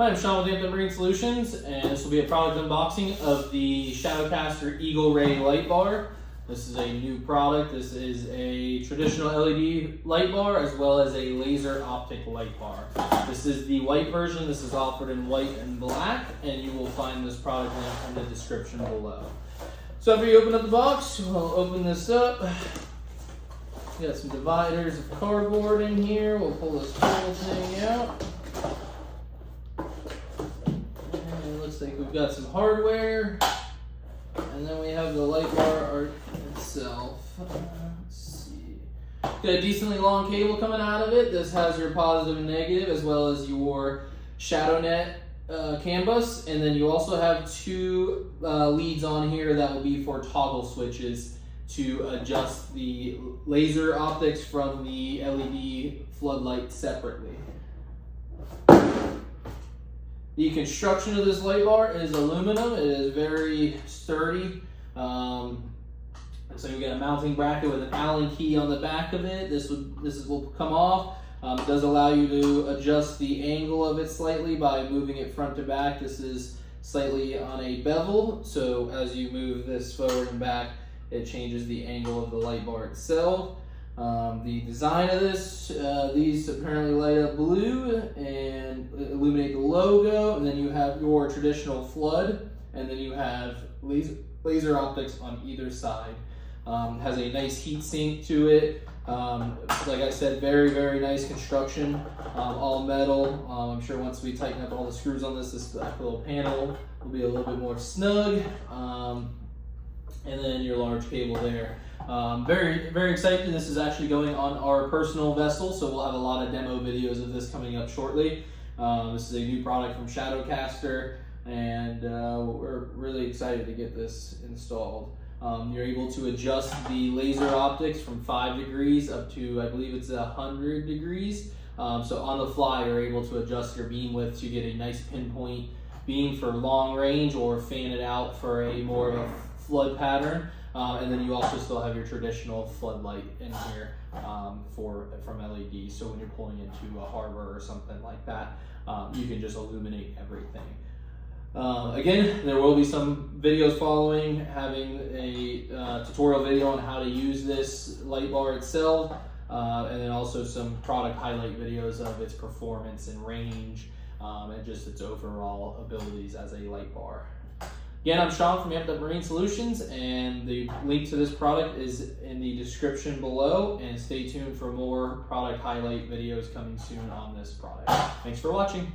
Hi, I'm Sean with Amped Marine Solutions, and this will be a product unboxing of the Shadowcaster Eagle Ray light bar. This is a new product. This is a traditional LED light bar as well as a laser optic light bar. This is the white version. This is offered in white and black, and you will find this product link in the description below. So after you open up the box, we'll open this up. We got some dividers of cardboard in here. We'll pull this whole thing out. Looks like we've got some hardware, and then we have the light bar art itself. Let's see. Got a decently long cable coming out of it. This has your positive and negative as well as your shadow net CAN bus, and then you also have two leads on here that will be for toggle switches to adjust the laser optics from the LED floodlight separately. The construction of this light bar is aluminum. It is very sturdy. So you get a mounting bracket with an Allen key on the back of it. This will come off. It does allow you to adjust the angle of it slightly by moving it front to back. This is slightly on a bevel, so as you move this forward and back, it changes the angle of the light bar itself. The design of this, these apparently light up blue and illuminate the logo, and then you have your traditional flood, and then you have laser optics on either side. Has a nice heat sink to it. Like I said, very, very nice construction, all metal. I'm sure once we tighten up all the screws on this back little panel will be a little bit more snug. And then your large cable there. Very, very excited. This is actually going on our personal vessel, so we'll have a lot of demo videos of this coming up shortly. This is a new product from Shadowcaster, and we're really excited to get this installed. You're able to adjust the laser optics from 5 degrees up to, I believe it's 100 degrees. So on the fly, you're able to adjust your beam width to get a nice pinpoint beam for long range, or fan it out for a more of a flood pattern. And then you also still have your traditional floodlight in here from LED. So when you're pulling into a harbor or something like that, you can just illuminate everything. Again, there will be some videos following, having a tutorial video on how to use this light bar itself, and then also some product highlight videos of its performance and range, and just its overall abilities as a light bar. Again, I'm Sean from Amped Marine Solutions, and the link to this product is in the description below, and stay tuned for more product highlight videos coming soon on this product. Thanks for watching.